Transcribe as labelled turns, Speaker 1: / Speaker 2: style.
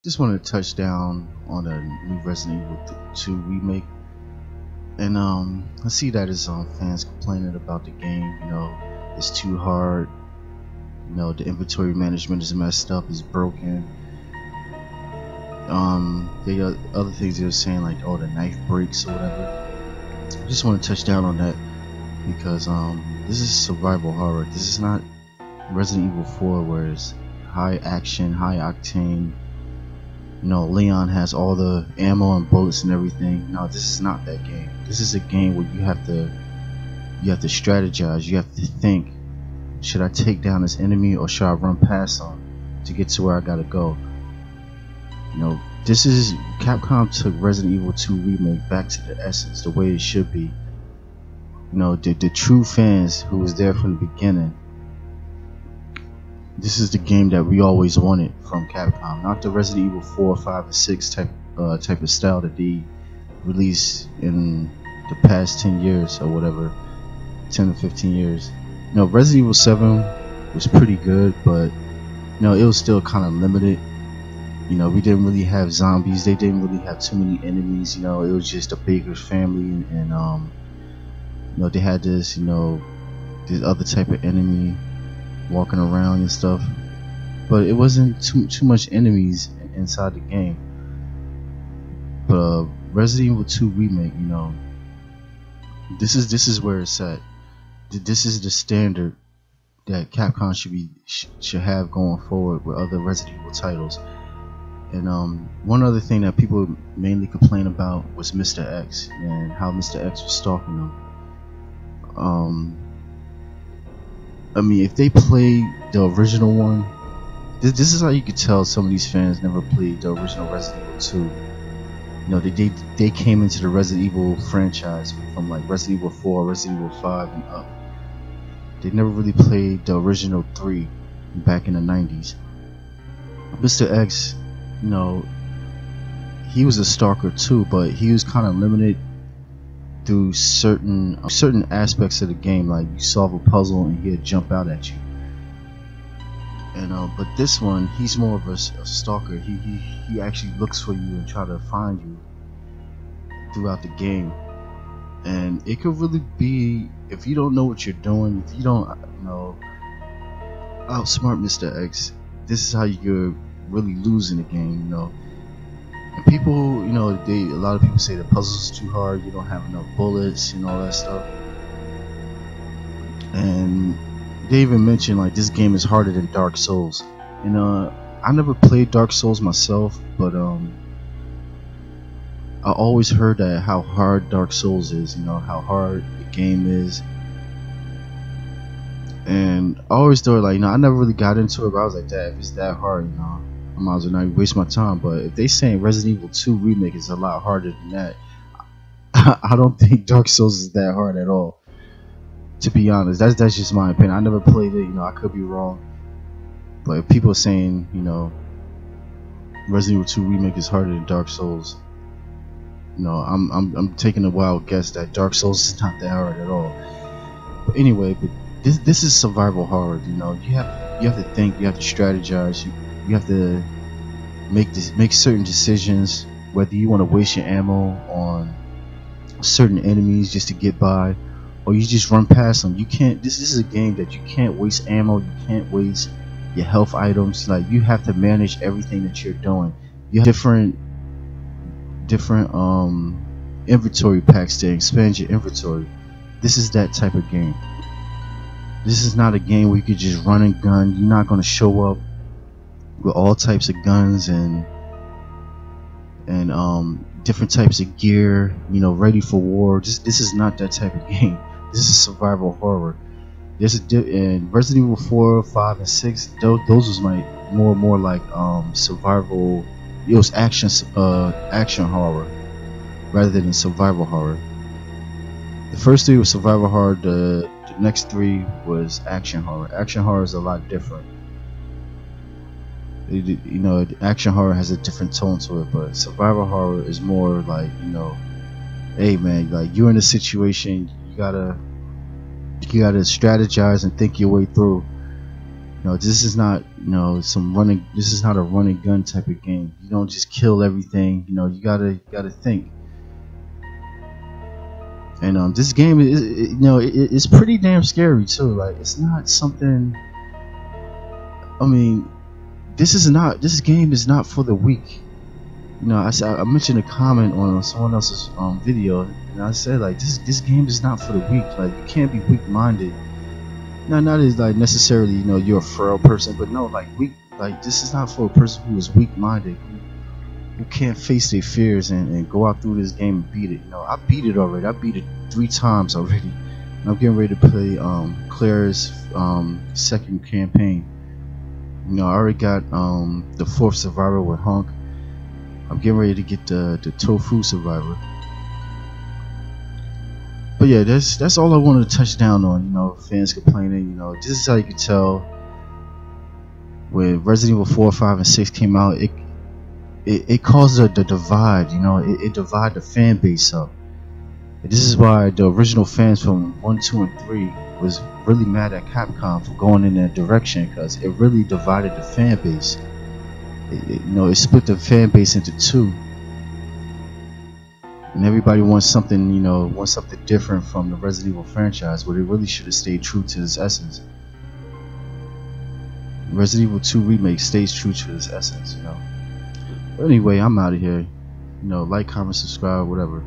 Speaker 1: Just wanted to touch down on a new Resident Evil 2 remake, and I see that as fans complaining about the game. It's too hard. The inventory management is messed up, is broken. They got other things they were saying like, oh, the knife breaks or whatever. I just want to touch down on that because this is survival horror. This is not Resident Evil 4 where it's high action, high octane. Leon has all the ammo and bullets and everything. No, this is not that game. This is a game where you have to strategize. You have to think, should I take down this enemy or should I run past them to get to where I gotta go? This is Capcom took Resident Evil 2 remake back to the essence, the way it should be. The true fans who was there from the beginning. This is the game that we always wanted from Capcom, not the Resident Evil 4, 5, and 6 type of style that they released in the past 10 years or whatever, 10 to 15 years. Resident Evil 7 was pretty good, but it was still kind of limited. We didn't really have zombies. They didn't really have too many enemies. It was just a Baker's family, and they had this other type of enemy walking around and stuff, but it wasn't too much enemies inside the game. But Resident Evil 2 remake, this is where it's at. This is the standard that Capcom should have going forward with other Resident Evil titles. And one other thing that people mainly complain about was Mr. X and how Mr. X was stalking them. I mean, if they play the original one, this is how you could tell some of these fans never played the original Resident Evil 2. They came into the Resident Evil franchise from like Resident Evil 4, Resident Evil 5, and up. They never really played the original 3 back in the 90s. Mr. X, he was a stalker too, but he was kind of limited through certain aspects of the game. Like you solve a puzzle and he'd jump out at you. And but this one, he's more of a stalker. He actually looks for you and try to find you throughout the game. And it could really be, if you don't know what you're doing, if you don't outsmart Mr. X, this is how you're really losing the game. And people, a lot of people say the puzzle's too hard, you don't have enough bullets and all that stuff. And they even mention like this game is harder than Dark Souls. I never played Dark Souls myself, but I always heard that how hard Dark Souls is, how hard the game is. And I always thought like, I never really got into it, but I was like, if it's that hard, I might as well not waste my time. But if they saying Resident Evil 2 remake is a lot harder than that, I don't think Dark Souls is that hard at all. To be honest, that's just my opinion. I never played it. I could be wrong. But if people are saying, Resident Evil 2 remake is harder than Dark Souls, I'm taking a wild guess that Dark Souls is not that hard at all. But anyway, this is survival horror. You have to think, you have to strategize. You have to make certain decisions, whether you want to waste your ammo on certain enemies just to get by, or you just run past them. You can't. This is a game that you can't waste ammo. You can't waste your health items. Like you have to manage everything that you're doing. You have different inventory packs to expand your inventory. This is that type of game. This is not a game where you could just run and gun. You're not going to show up with all types of guns and different types of gear, ready for war. This is not that type of game. This is survival horror. And Resident Evil 4, 5, and 6, those was more like survival. It was action horror rather than survival horror. The first 3 was survival horror. The next 3 was action horror. Action horror is a lot different. Action horror has a different tone to it, but survival horror is more like, hey man, like you're in a situation, you gotta strategize and think your way through. This is not You know, some running. This is not a run and gun type of game. You don't just kill everything. You know, you gotta think. And this game is, it's pretty damn scary too. Like, it's not something. I mean, this game is not for the weak. You know, I mentioned a comment on someone else's video, and I said, like, this game is not for the weak. Like, you can't be weak-minded. Not as like necessarily, you know, you're a frail person, but no, like, weak. Like, this is not for a person who is weak-minded, who can't face their fears and go out through this game and beat it. You know, I beat it already. I beat it 3 times already. And I'm getting ready to play Claire's second campaign. You know, I already got the 4th survivor with Hunk. I'm getting ready to get the tofu survivor. But yeah, that's all I wanted to touch down on. You know, fans complaining. You know, this is how you can tell when Resident Evil 4, 5, and 6 came out. It caused the divide. You know, it divided the fan base up. And this is why the original fans from 1, 2, and 3 was really mad at Capcom for going in that direction, because it really divided the fan base. You know, it split the fan base into 2, and everybody wants something, you know, wants something different from the Resident Evil franchise, but it really should have stayed true to its essence. Resident Evil 2 Remake stays true to its essence, you know. But anyway, I'm out of here. You know, like, comment, subscribe, whatever.